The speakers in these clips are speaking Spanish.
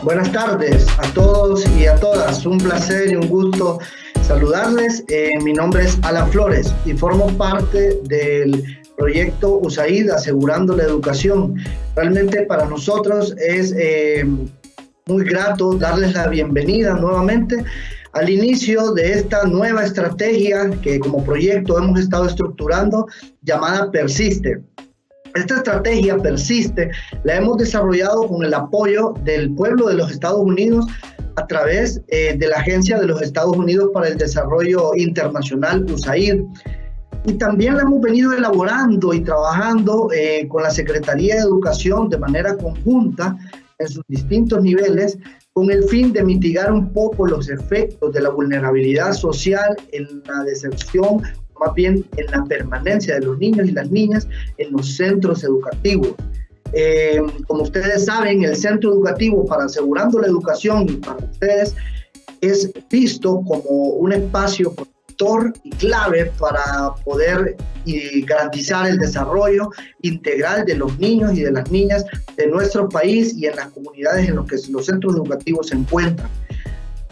Buenas tardes a todos y a todas. Un placer y un gusto saludarles. Mi nombre es Alan Flores y formo parte del proyecto USAID Asegurando la Educación. Realmente para nosotros es muy grato darles la bienvenida nuevamente al inicio de esta nueva estrategia que como proyecto hemos estado estructurando llamada Persiste. Esta estrategia Persiste la hemos desarrollado con el apoyo del pueblo de los Estados Unidos a través de la Agencia de los Estados Unidos para el Desarrollo Internacional, USAID. Y también la hemos venido elaborando y trabajando con la Secretaría de Educación de manera conjunta en sus distintos niveles con el fin de mitigar un poco los efectos de la vulnerabilidad social en la deserción, más bien en la permanencia de los niños y las niñas en los centros educativos. Como ustedes saben, el centro educativo para Asegurando la Educación y para ustedes es visto como un espacio protector y clave para poder garantizar el desarrollo integral de los niños y de las niñas de nuestro país y en las comunidades en las que los centros educativos se encuentran.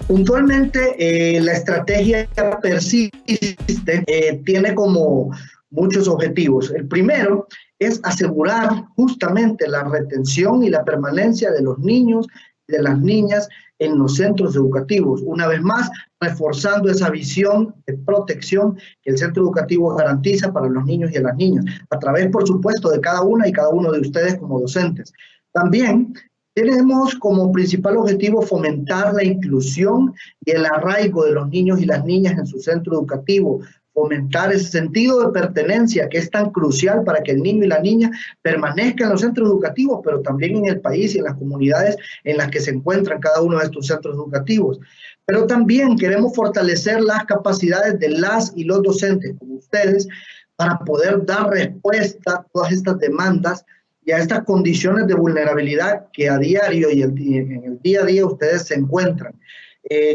Puntualmente, la estrategia Persiste tiene como muchos objetivos. El primero es asegurar justamente la retención y la permanencia de los niños y de las niñas en los centros educativos. Una vez más, reforzando esa visión de protección que el centro educativo garantiza para los niños y las niñas, a través, por supuesto, de cada una y cada uno de ustedes como docentes. También tenemos como principal objetivo fomentar la inclusión y el arraigo de los niños y las niñas en su centro educativo, fomentar ese sentido de pertenencia que es tan crucial para que el niño y la niña permanezcan en los centros educativos, pero también en el país y en las comunidades en las que se encuentran cada uno de estos centros educativos. Pero también queremos fortalecer las capacidades de las y los docentes, como ustedes, para poder dar respuesta a todas estas demandas y a estas condiciones de vulnerabilidad que a diario y en el día a día ustedes se encuentran.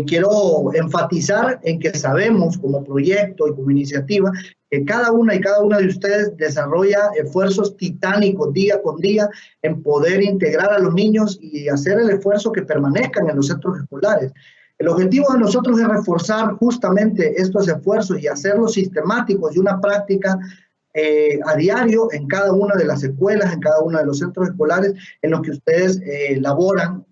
Quiero enfatizar en que sabemos como proyecto y como iniciativa que cada una y cada una de ustedes desarrolla esfuerzos titánicos día con día en poder integrar a los niños y hacer el esfuerzo que permanezcan en los centros escolares. El objetivo de nosotros es reforzar justamente estos esfuerzos y hacerlos sistemáticos y una práctica a diario en cada una de las escuelas, en cada uno de los centros escolares en los que ustedes laboran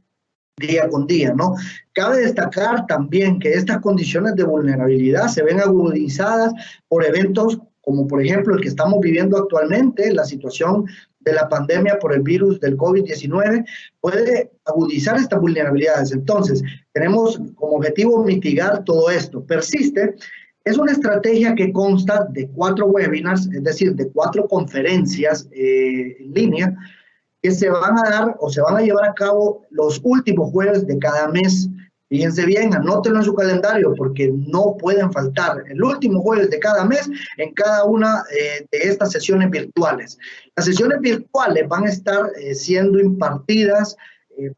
día con día, ¿no? Cabe destacar también que estas condiciones de vulnerabilidad se ven agudizadas por eventos como por ejemplo el que estamos viviendo actualmente, la situación de la pandemia por el virus del COVID-19 puede agudizar estas vulnerabilidades. Entonces, tenemos como objetivo mitigar todo esto. Persiste es una estrategia que consta de 4 webinars, es decir, de 4 conferencias en línea, que se van a dar o se van a llevar a cabo los últimos jueves de cada mes. Fíjense bien, anótenlo en su calendario porque no pueden faltar el último jueves de cada mes en cada una de estas sesiones virtuales. Las sesiones virtuales van a estar siendo impartidas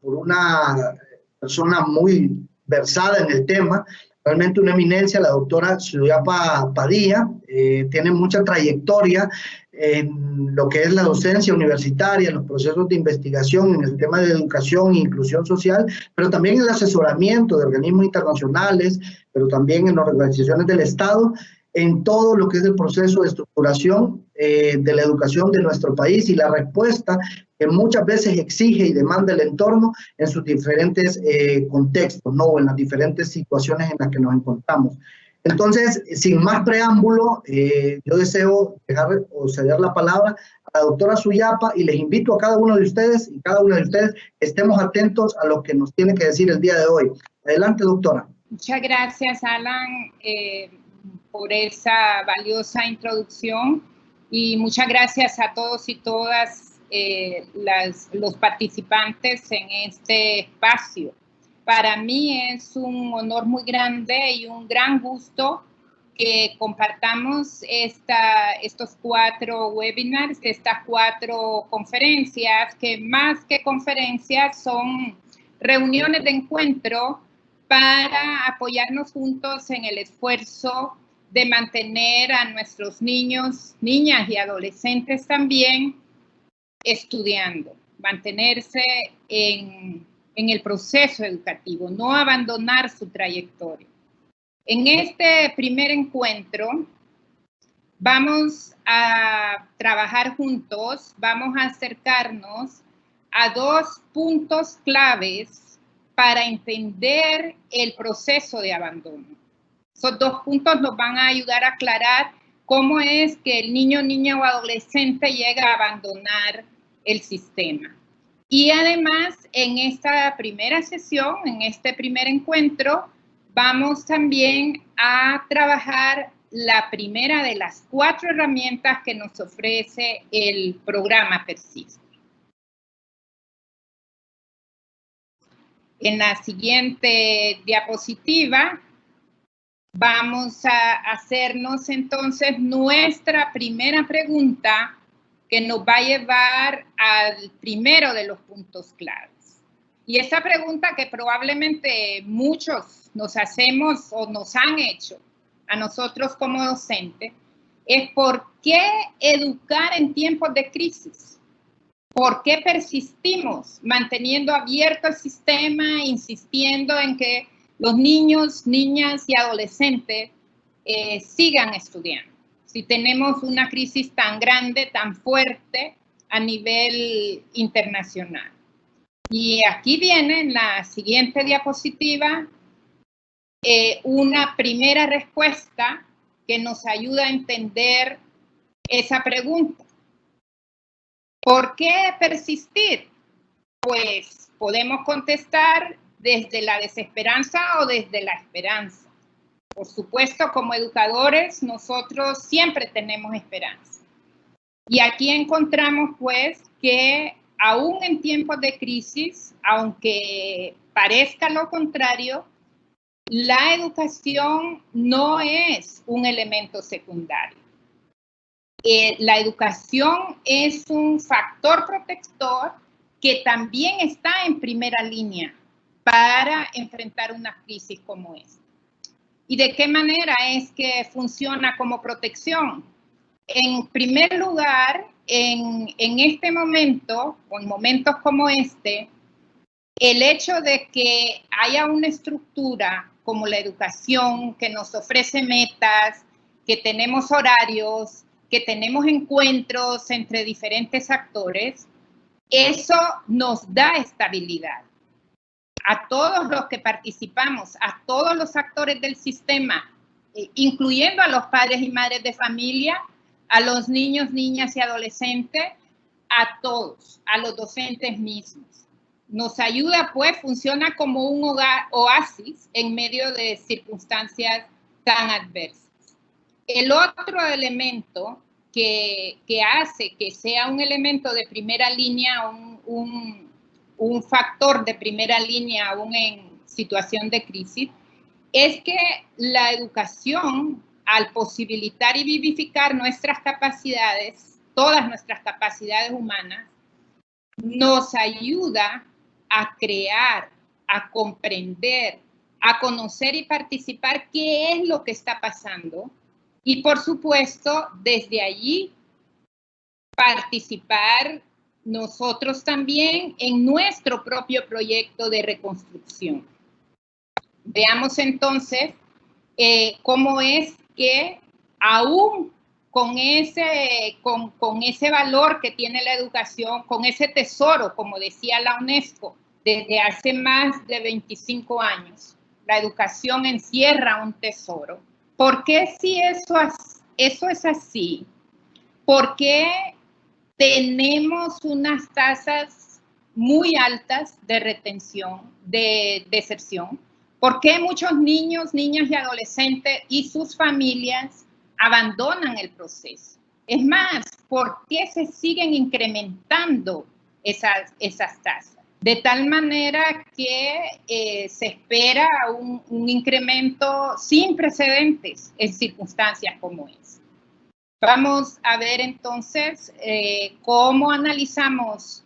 por una persona muy versada en el tema, realmente una eminencia, la doctora Suyapa Padilla, tiene mucha trayectoria en lo que es la docencia universitaria, en los procesos de investigación, en el tema de educación e inclusión social, pero también en el asesoramiento de organismos internacionales, pero también en las organizaciones del Estado, en todo lo que es el proceso de estructuración de la educación de nuestro país y la respuesta que muchas veces exige y demanda el entorno en sus diferentes contextos, ¿no? En las diferentes situaciones en las que nos encontramos. Entonces, sin más preámbulo, yo deseo dejar o ceder la palabra a la doctora Suyapa y les invito a cada uno de ustedes y cada una de ustedes estemos atentos a lo que nos tiene que decir el día de hoy. Adelante, doctora. Muchas gracias, Alan, por esa valiosa introducción y muchas gracias a todos y todas los participantes en este espacio. Para mí es un honor muy grande y un gran gusto que compartamos estos 4 webinars, estas 4 conferencias, que más que conferencias son reuniones de encuentro para apoyarnos juntos en el esfuerzo de mantener a nuestros niños, niñas y adolescentes también estudiando, mantenerse en en el proceso educativo, no abandonar su trayectoria. En este primer encuentro vamos a trabajar juntos, vamos a acercarnos a 2 puntos claves para entender el proceso de abandono. Esos 2 puntos nos van a ayudar a aclarar cómo es que el niño, niña o adolescente llega a abandonar el sistema. Y además, en esta primera sesión, en este primer encuentro, vamos también a trabajar la primera de las 4 herramientas que nos ofrece el programa Persiste. En la siguiente diapositiva vamos a hacernos entonces nuestra primera pregunta que nos va a llevar al primero de los puntos claves. Y esta pregunta que probablemente muchos nos hacemos o nos han hecho a nosotros como docentes es ¿por qué educar en tiempos de crisis? ¿Por qué persistimos manteniendo abierto el sistema, insistiendo en que los niños, niñas y adolescentes sigan estudiando? Si tenemos una crisis tan grande, tan fuerte a nivel internacional. Y aquí viene en la siguiente diapositiva una primera respuesta que nos ayuda a entender esa pregunta. ¿Por qué persistir? Pues podemos contestar desde la desesperanza o desde la esperanza. Por supuesto, como educadores, nosotros siempre tenemos esperanza. Y aquí encontramos, pues, que aún en tiempos de crisis, aunque parezca lo contrario, la educación no es un elemento secundario. La educación es un factor protector que también está en primera línea para enfrentar una crisis como esta. ¿Y de qué manera es que funciona como protección? En primer lugar, en este momento, o en momentos como este, el hecho de que haya una estructura como la educación que nos ofrece metas, que tenemos horarios, que tenemos encuentros entre diferentes actores, eso nos da estabilidad. A todos los que participamos, a todos los actores del sistema, incluyendo a los padres y madres de familia, a los niños, niñas y adolescentes, a todos, a los docentes mismos. Nos ayuda, pues, funciona como un oasis en medio de circunstancias tan adversas. El otro elemento que hace que sea un elemento de primera línea, un factor de primera línea aún en situación de crisis, es que la educación, al posibilitar y vivificar nuestras capacidades, todas nuestras capacidades humanas, nos ayuda a crear, a comprender, a conocer y participar qué es lo que está pasando y, por supuesto, desde allí participar nosotros también en nuestro propio proyecto de reconstrucción. Veamos entonces cómo es que aún con ese valor que tiene la educación, con ese tesoro, como decía la UNESCO, desde hace más de 25 años, la educación encierra un tesoro. ¿Por qué si eso es así? ¿Por qué tenemos unas tasas muy altas de retención, de deserción? ¿Por qué muchos niños, niñas y adolescentes y sus familias abandonan el proceso? Es más, ¿por qué se siguen incrementando esas tasas? De tal manera que se espera un incremento sin precedentes en circunstancias como esa. Vamos a ver entonces cómo analizamos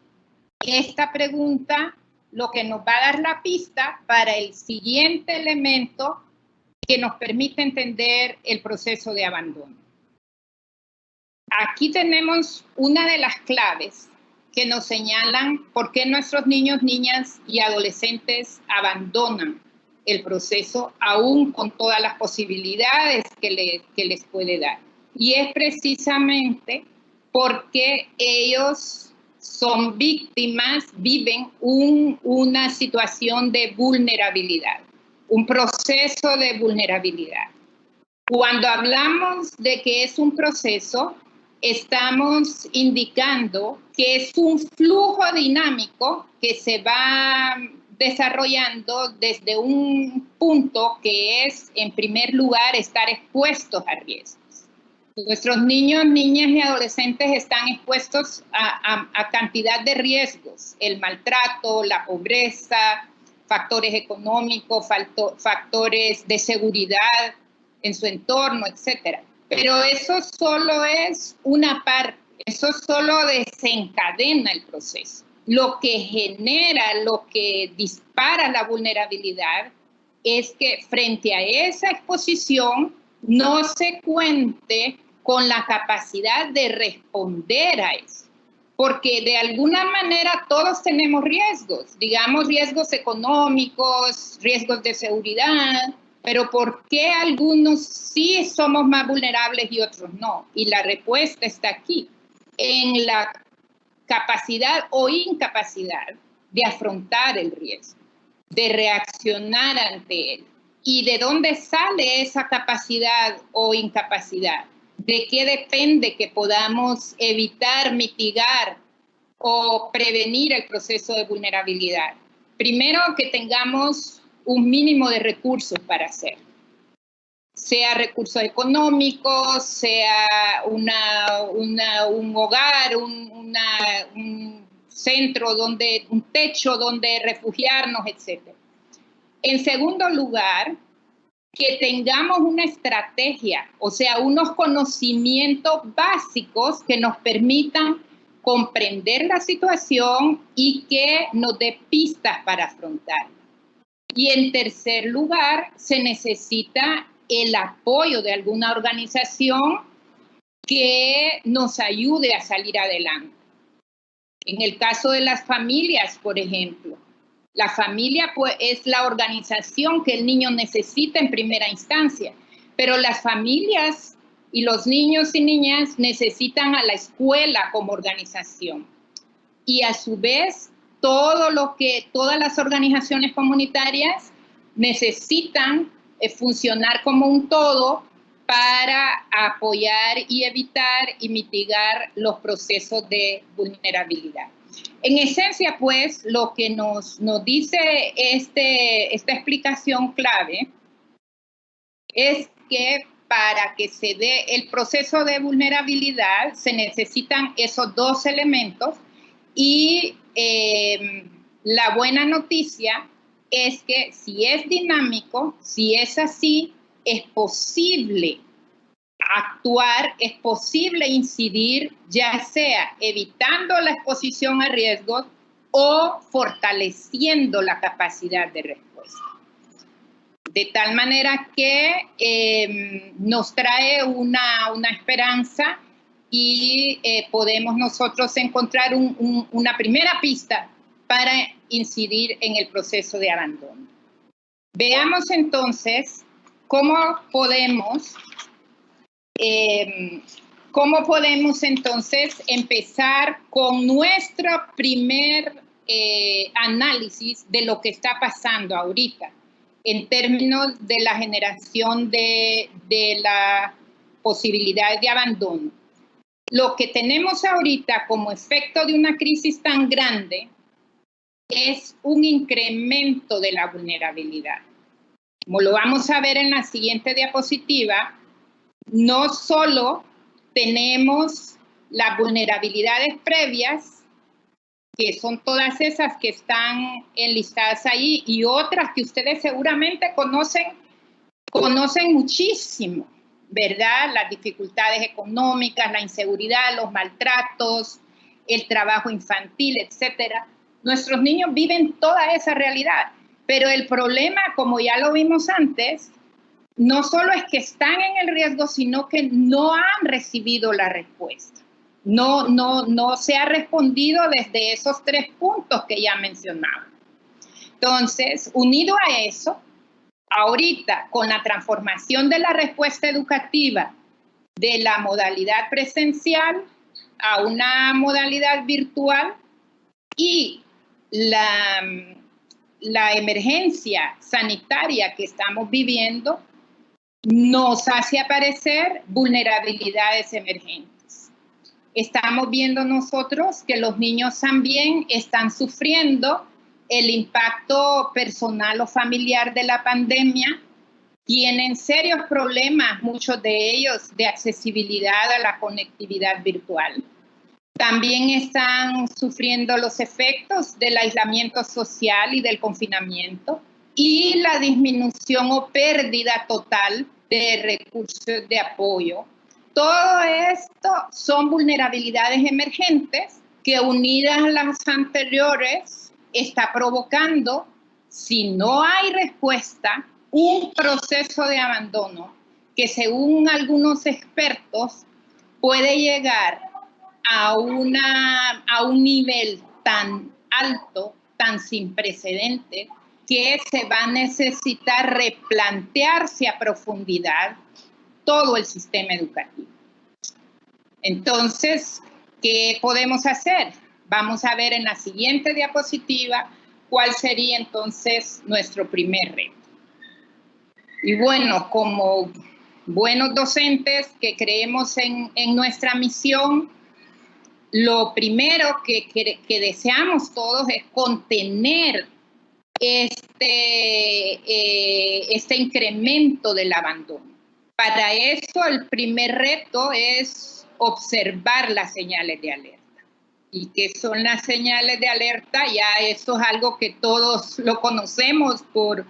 esta pregunta, lo que nos va a dar la pista para el siguiente elemento que nos permite entender el proceso de abandono. Aquí tenemos una de las claves que nos señalan por qué nuestros niños, niñas y adolescentes abandonan el proceso, aún con todas las posibilidades que les puede dar. Y es precisamente porque ellos son víctimas, viven una situación de vulnerabilidad, un proceso de vulnerabilidad. Cuando hablamos de que es un proceso, estamos indicando que es un flujo dinámico que se va desarrollando desde un punto que es, en primer lugar, estar expuestos a riesgos. Nuestros niños, niñas y adolescentes están expuestos a cantidad de riesgos, el maltrato, la pobreza, factores económicos, factores de seguridad en su entorno, etc. Pero eso solo es una parte, eso solo desencadena el proceso. Lo que genera, lo que dispara la vulnerabilidad es que frente a esa exposición no se cuente con la capacidad de responder a eso. Porque de alguna manera todos tenemos riesgos, digamos riesgos económicos, riesgos de seguridad, pero ¿por qué algunos sí somos más vulnerables y otros no? Y la respuesta está aquí, en la capacidad o incapacidad de afrontar el riesgo, de reaccionar ante él. ¿Y de dónde sale esa capacidad o incapacidad? ¿De qué depende que podamos evitar, mitigar o prevenir el proceso de vulnerabilidad? Primero, que tengamos un mínimo de recursos para hacerlo. Sea recursos económicos, sea un hogar, un centro, un techo donde refugiarnos, etc. En segundo lugar, que tengamos una estrategia, o sea, unos conocimientos básicos que nos permitan comprender la situación y que nos dé pistas para afrontarla. Y en tercer lugar, se necesita el apoyo de alguna organización que nos ayude a salir adelante. En el caso de las familias, por ejemplo, la familia pues, es la organización que el niño necesita en primera instancia, pero las familias y los niños y niñas necesitan a la escuela como organización. Y a su vez, todas las organizaciones comunitarias necesitan funcionar como un todo para apoyar y evitar y mitigar los procesos de vulnerabilidad. En esencia, pues, lo que nos dice esta explicación clave es que para que se dé el proceso de vulnerabilidad se necesitan esos dos elementos y la buena noticia es que si es dinámico, si es así, es posible actuar, es posible incidir, ya sea evitando la exposición a riesgos o fortaleciendo la capacidad de respuesta. De tal manera que nos trae una esperanza y podemos nosotros encontrar una primera pista para incidir en el proceso de abandono. Veamos entonces cómo podemos entonces empezar con nuestro primer análisis de lo que está pasando ahorita en términos de la generación de la posibilidad de abandono. Lo que tenemos ahorita como efecto de una crisis tan grande es un incremento de la vulnerabilidad. Como lo vamos a ver en la siguiente diapositiva, no solo tenemos las vulnerabilidades previas, que son todas esas que están enlistadas ahí, y otras que ustedes seguramente conocen muchísimo, ¿verdad? Las dificultades económicas, la inseguridad, los maltratos, el trabajo infantil, etcétera. Nuestros niños viven toda esa realidad, pero el problema, como ya lo vimos antes, no solo es que están en el riesgo, sino que no han recibido la respuesta. no se ha respondido desde esos 3 puntos que ya mencionaba. Entonces, unido a eso, ahorita con la transformación de la respuesta educativa de la modalidad presencial a una modalidad virtual y la emergencia sanitaria que estamos viviendo nos hace aparecer vulnerabilidades emergentes. Estamos viendo nosotros que los niños también están sufriendo el impacto personal o familiar de la pandemia, tienen serios problemas, muchos de ellos, de accesibilidad a la conectividad virtual. También están sufriendo los efectos del aislamiento social y del confinamiento y la disminución o pérdida total de recursos de apoyo. Todo esto son vulnerabilidades emergentes que, unidas a las anteriores, está provocando, si no hay respuesta, un proceso de abandono que, según algunos expertos, puede llegar a un nivel tan alto, tan sin precedente, que se va a necesitar replantearse a profundidad todo el sistema educativo. Entonces, ¿qué podemos hacer? Vamos a ver en la siguiente diapositiva cuál sería entonces nuestro primer reto. Y bueno, como buenos docentes que creemos en nuestra misión, lo primero que deseamos todos es contener este incremento del abandono. Para eso, el primer reto es observar las señales de alerta. ¿Y qué son las señales de alerta? Ya eso es algo que todos lo conocemos por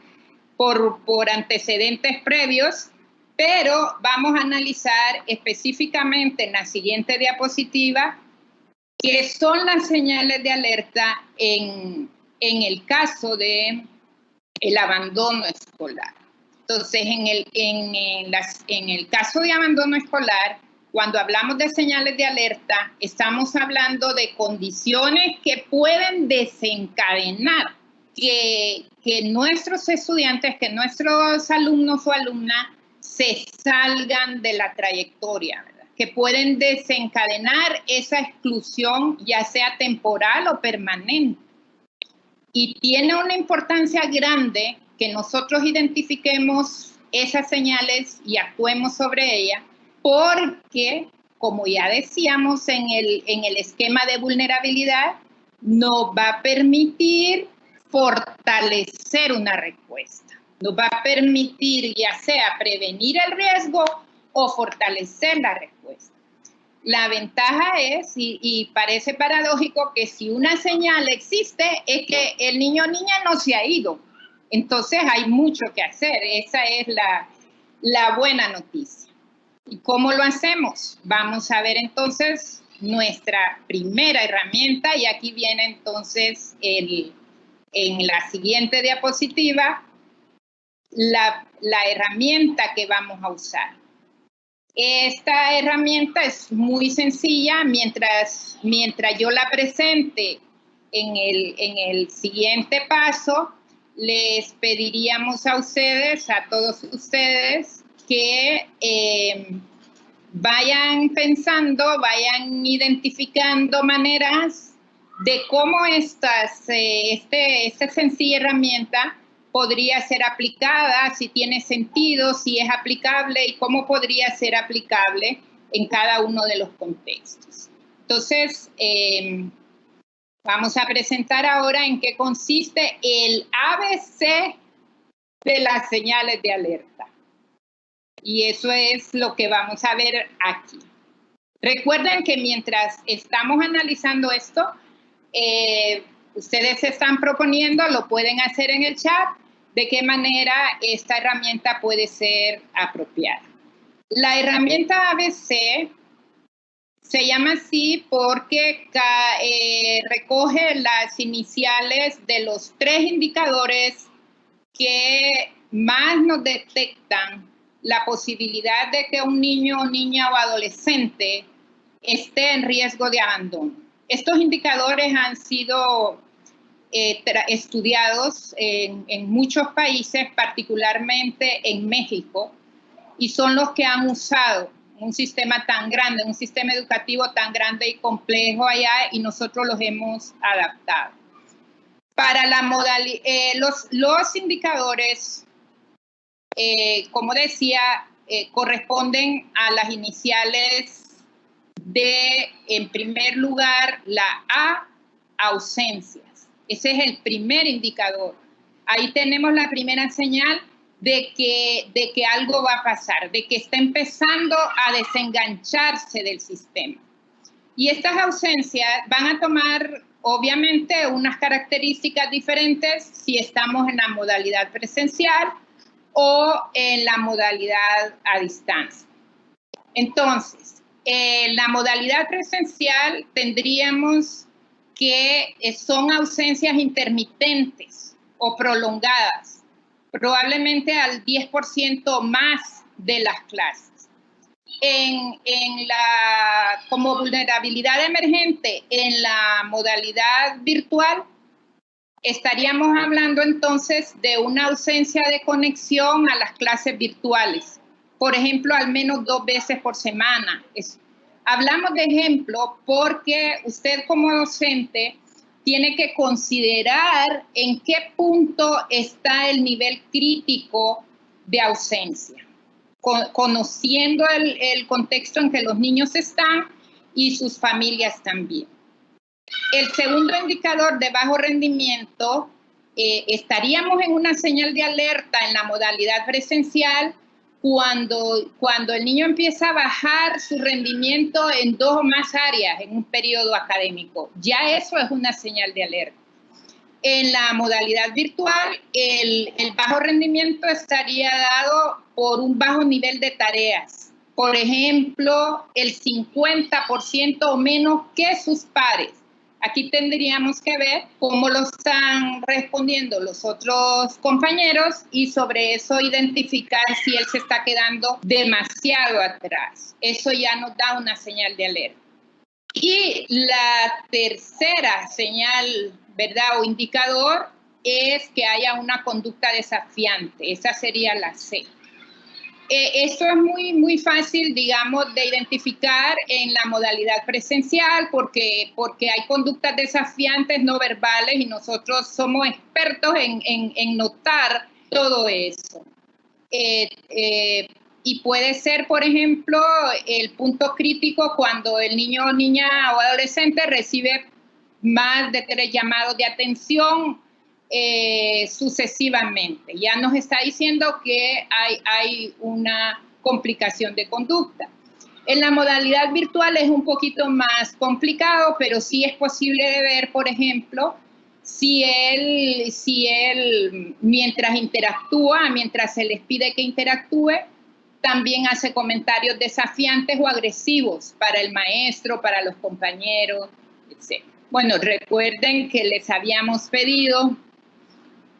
antecedentes previos, pero vamos a analizar específicamente en la siguiente diapositiva qué son las señales de alerta en el caso de el abandono escolar. Entonces, en el caso de abandono escolar, cuando hablamos de señales de alerta, estamos hablando de condiciones que pueden desencadenar que nuestros estudiantes, que nuestros alumnos o alumnas se salgan de la trayectoria, ¿verdad? Que pueden desencadenar esa exclusión, ya sea temporal o permanente. Y tiene una importancia grande que nosotros identifiquemos esas señales y actuemos sobre ellas, porque, como ya decíamos en el esquema de vulnerabilidad, nos va a permitir fortalecer una respuesta. Nos va a permitir ya sea prevenir el riesgo o fortalecer la respuesta. La ventaja es, y parece paradójico, que si una señal existe, es que el niño o niña no se ha ido. Entonces hay mucho que hacer. Esa es la buena noticia. ¿Y cómo lo hacemos? Vamos a ver entonces nuestra primera herramienta, y aquí viene entonces en la siguiente diapositiva la herramienta que vamos a usar. Esta herramienta es muy sencilla. Mientras yo la presente en el siguiente paso, les pediríamos a ustedes, a todos ustedes, que vayan pensando, vayan identificando maneras de cómo esta sencilla herramienta podría ser aplicada, si tiene sentido, si es aplicable y cómo podría ser aplicable en cada uno de los contextos. Entonces, vamos a presentar ahora en qué consiste el ABC de las señales de alerta. Y eso es lo que vamos a ver aquí. Recuerden que mientras estamos analizando esto, ustedes se están proponiendo, lo pueden hacer en el chat, de qué manera esta herramienta puede ser apropiada. La herramienta ABC se llama así porque recoge las iniciales de los 3 indicadores que más nos detectan la posibilidad de que un niño, niña o adolescente esté en riesgo de abandono. Estos indicadores han sido estudiados en muchos países, particularmente en México, y son los que han usado un sistema tan grande, un sistema educativo tan grande y complejo allá, y nosotros los hemos adaptado. Para la los indicadores, como decía, corresponden a las iniciales de, en primer lugar, la A, ausencias. Ese es el primer indicador. Ahí tenemos la primera señal de que algo va a pasar, de que está empezando a desengancharse del sistema. Y estas ausencias van a tomar, obviamente, unas características diferentes si estamos en la modalidad presencial o en la modalidad a distancia. Entonces, en la modalidad presencial tendríamos que son ausencias intermitentes o prolongadas, probablemente al 10% más de las clases. Como vulnerabilidad emergente en la modalidad virtual, estaríamos hablando entonces de una ausencia de conexión a las clases virtuales. Por ejemplo, al menos 2 veces por semana. Hablamos de ejemplo porque usted como docente tiene que considerar en qué punto está el nivel crítico de ausencia, conociendo el contexto en que los niños están y sus familias también. El segundo indicador de bajo rendimiento, estaríamos en una señal de alerta en la modalidad presencial cuando el niño empieza a bajar su rendimiento en 2 o más áreas en un periodo académico. Ya eso es una señal de alerta. En la modalidad virtual, el bajo rendimiento estaría dado por un bajo nivel de tareas. Por ejemplo, el 50% o menos que sus pares. Aquí tendríamos que ver cómo lo están respondiendo los otros compañeros y sobre eso identificar si él se está quedando demasiado atrás. Eso ya nos da una señal de alerta. Y la tercera señal, ¿verdad?, o indicador es que haya una conducta desafiante. Esa sería la C. Esto es muy fácil, digamos, de identificar en la modalidad presencial porque hay conductas desafiantes no verbales y nosotros somos expertos en notar todo eso. Y puede ser, por ejemplo, el punto crítico cuando el niño, niña o adolescente recibe más de 3 llamados de atención sucesivamente. Ya nos está diciendo que hay una complicación de conducta. En la modalidad virtual es un poquito más complicado, pero sí es posible de ver, por ejemplo, si él mientras interactúa, mientras se les pide que interactúe, también hace comentarios desafiantes o agresivos para el maestro, para los compañeros, etc. Bueno, recuerden que les habíamos pedido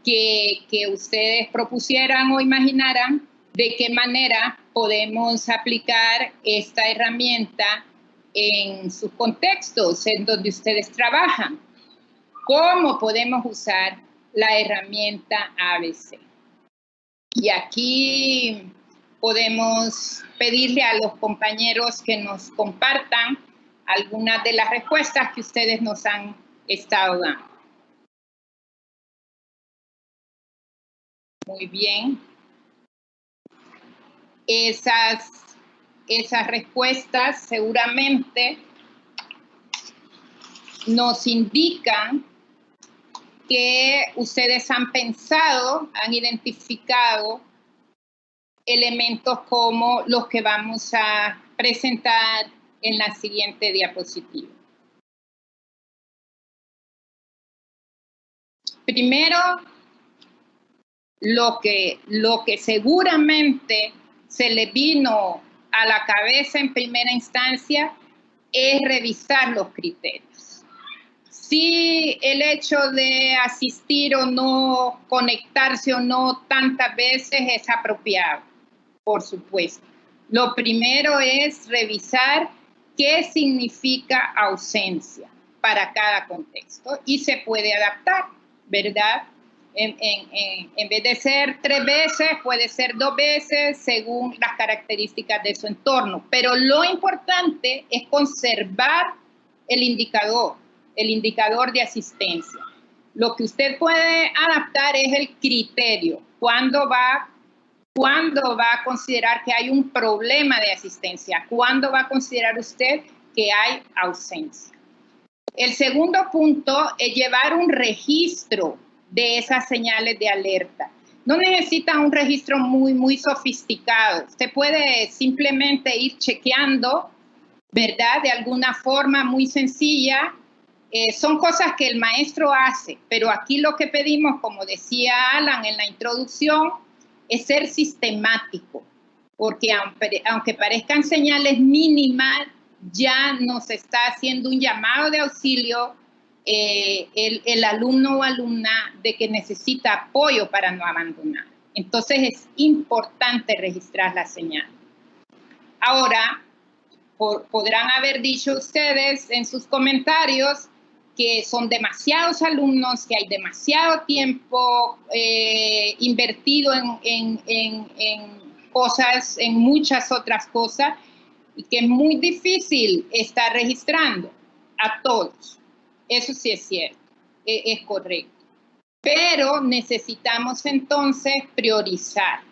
que ustedes propusieran o imaginaran de qué manera podemos aplicar esta herramienta en sus contextos, en donde ustedes trabajan. ¿Cómo podemos usar la herramienta ABC? Y aquí podemos pedirle a los compañeros que nos compartan algunas de las respuestas que ustedes nos han estado dando. Muy bien. Esas respuestas seguramente nos indican que ustedes han pensado, han identificado elementos como los que vamos a presentar en la siguiente diapositiva. Primero, lo que seguramente se le vino a la cabeza en primera instancia es revisar los criterios. Si el hecho de asistir o no, conectarse o no tantas veces es apropiado, por supuesto. Lo primero es revisar qué significa ausencia para cada contexto y se puede adaptar, ¿verdad? En vez de ser 3 veces, puede ser 2 veces según las características de su entorno. Pero lo importante es conservar el indicador de asistencia. Lo que usted puede adaptar es el criterio. ¿Cuándo va a considerar que hay un problema de asistencia? ¿Cuándo va a considerar usted que hay ausencia? El segundo punto es llevar un registro de esas señales de alerta. No necesita un registro muy sofisticado. Usted puede simplemente ir chequeando, ¿verdad? De alguna forma muy sencilla. Son cosas que el maestro hace, pero aquí lo que pedimos, como decía Alan en la introducción, es ser sistemático, porque aunque parezcan señales mínimas, ya nos está haciendo un llamado de auxilio el alumno o alumna de que necesita apoyo para no abandonar. Entonces es importante registrar la señal. Ahora, podrán haber dicho ustedes en sus comentarios que son demasiados alumnos, que hay demasiado tiempo invertido en cosas, en muchas otras cosas, y que es muy difícil estar registrando a todos. Eso sí es cierto, es correcto. Pero necesitamos entonces priorizar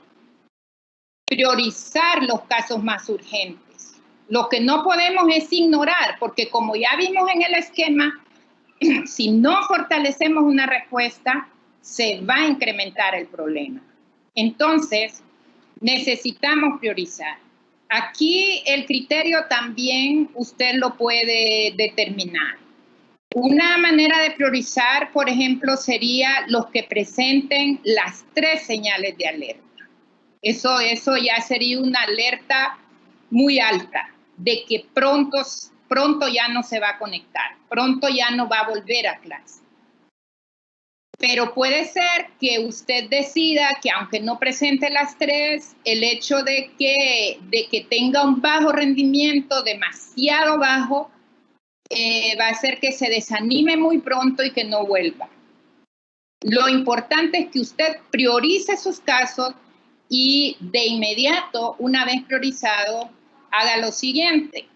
los casos más urgentes. Lo que no podemos es ignorar, porque como ya vimos en el esquema, si no fortalecemos una respuesta, se va a incrementar el problema. Entonces, necesitamos priorizar. Aquí el criterio también usted lo puede determinar. Una manera de priorizar, por ejemplo, sería los que presenten las 3 señales de alerta. Eso ya sería una alerta muy alta, de que pronto ya no se va a conectar, pronto ya no va a volver a clase. Pero puede ser que usted decida que aunque no presente las 3, el hecho de que tenga un bajo rendimiento, demasiado bajo, va a hacer que se desanime muy pronto y que no vuelva. Lo importante es que usted priorice sus casos y de inmediato, una vez priorizado, haga lo siguiente.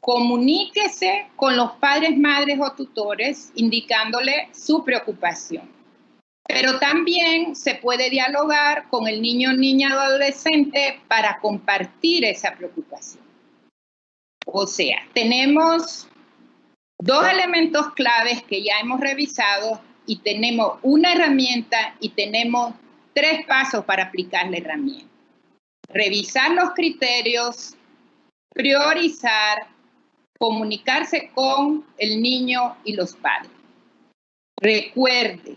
Comuníquese con los padres, madres o tutores indicándole su preocupación. Pero también se puede dialogar con el niño, niña o adolescente para compartir esa preocupación. O sea, tenemos 2 elementos claves que ya hemos revisado y tenemos una herramienta y tenemos 3 pasos para aplicar la herramienta. Revisar los criterios, priorizar, comunicarse con el niño y los padres. Recuerde,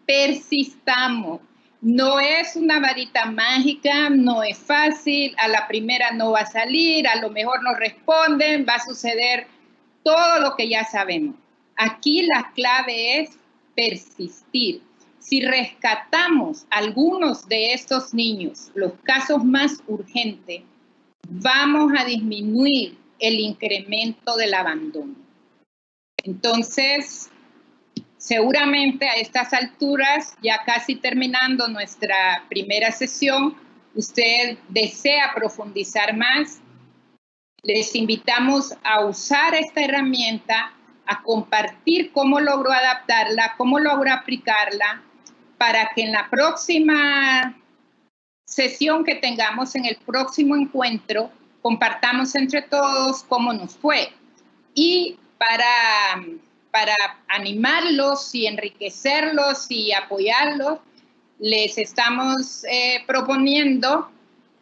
persistamos. No es una varita mágica, no es fácil, a la primera no va a salir, a lo mejor no responden, va a suceder todo lo que ya sabemos. Aquí la clave es persistir. Si rescatamos algunos de estos niños, los casos más urgentes, vamos a disminuir el incremento del abandono. Entonces, seguramente a estas alturas, ya casi terminando nuestra primera sesión, usted desea profundizar más. Les invitamos a usar esta herramienta, a compartir cómo logró adaptarla, cómo logró aplicarla, para que en la próxima sesión que tengamos, en el próximo encuentro, compartamos entre todos cómo nos fue. Y para animarlos y enriquecerlos y apoyarlos, les estamos proponiendo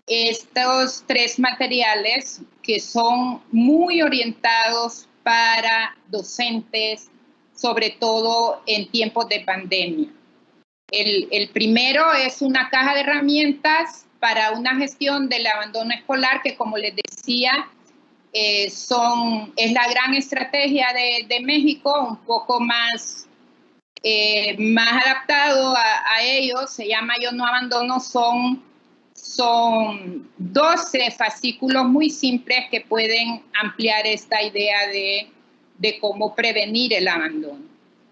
estos 3 materiales que son muy orientados para docentes, sobre todo en tiempos de pandemia. El primero es una caja de herramientas para una gestión del abandono escolar que, como les decía, es la gran estrategia de México, un poco más adaptado a ellos. Se llama Yo No Abandono. Son son 12 fascículos muy simples que pueden ampliar esta idea de cómo prevenir el abandono.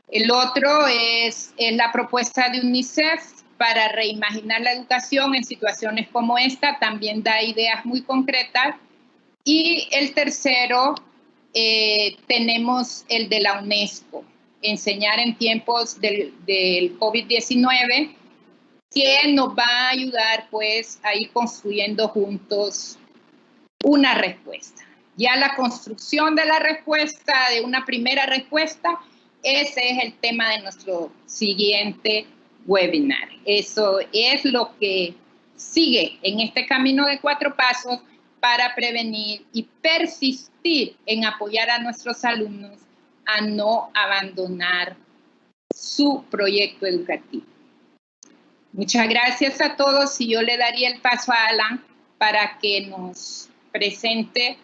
El otro es la propuesta de UNICEF para reimaginar la educación en situaciones como esta, también da ideas muy concretas. Y el tercero, tenemos el de la UNESCO, enseñar en tiempos del COVID-19, que nos va a ayudar pues a ir construyendo juntos una respuesta. Ya la construcción de la respuesta, de una primera respuesta, ese es el tema de nuestro siguiente webinar. Eso es lo que sigue en este camino de 4 pasos para prevenir y persistir en apoyar a nuestros alumnos a no abandonar su proyecto educativo. Muchas gracias a todos y yo le daría el paso a Alan para que nos presente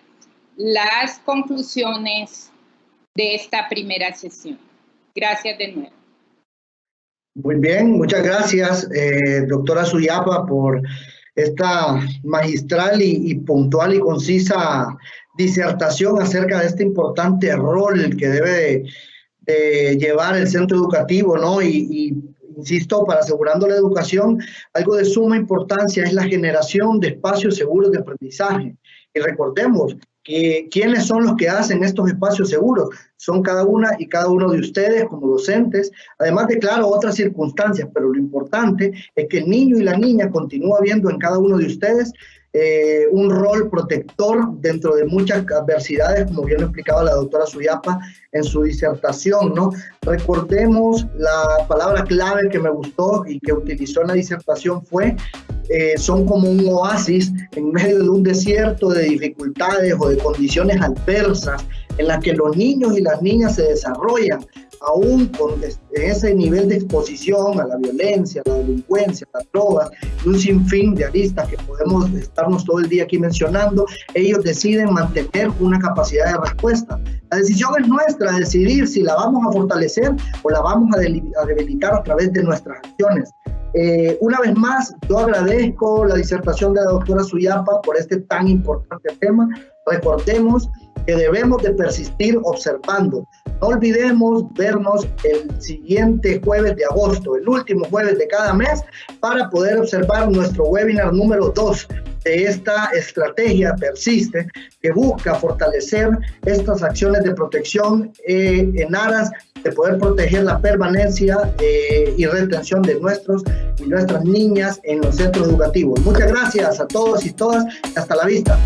las conclusiones de esta primera sesión. Gracias de nuevo. Muy bien, muchas gracias, doctora Suyapa, por esta magistral y puntual y concisa disertación acerca de este importante rol que debe de llevar el centro educativo, ¿no? Y insisto, para asegurando la educación, algo de suma importancia es la generación de espacios seguros de aprendizaje. Y recordemos que ¿quiénes son los que hacen estos espacios seguros? Son cada una y cada uno de ustedes como docentes, además de, claro, otras circunstancias, pero lo importante es que el niño y la niña continúa viendo en cada uno de ustedes un rol protector dentro de muchas adversidades, como bien lo explicaba la doctora Suyapa en su disertación, ¿no? Recordemos la palabra clave que me gustó y que utilizó en la disertación fue son como un oasis en medio de un desierto de dificultades o de condiciones adversas en las que los niños y las niñas se desarrollan, aún con ese nivel de exposición a la violencia, a la delincuencia, a las drogas, y un sinfín de aristas que podemos estarnos todo el día aquí mencionando. Ellos deciden mantener una capacidad de respuesta. La decisión es nuestra, decidir si la vamos a fortalecer o la vamos a debilitar a través de nuestras acciones. Una vez más, yo agradezco la disertación de la doctora Suyapa por este tan importante tema. Recordemos que debemos de persistir observando. No olvidemos vernos el siguiente jueves de agosto, el último jueves de cada mes, para poder observar nuestro webinar número 2 de esta estrategia Persiste, que busca fortalecer estas acciones de protección en aras de poder proteger la permanencia y retención de nuestros y nuestras niñas en los centros educativos. Muchas gracias a todos y todas. Hasta la vista.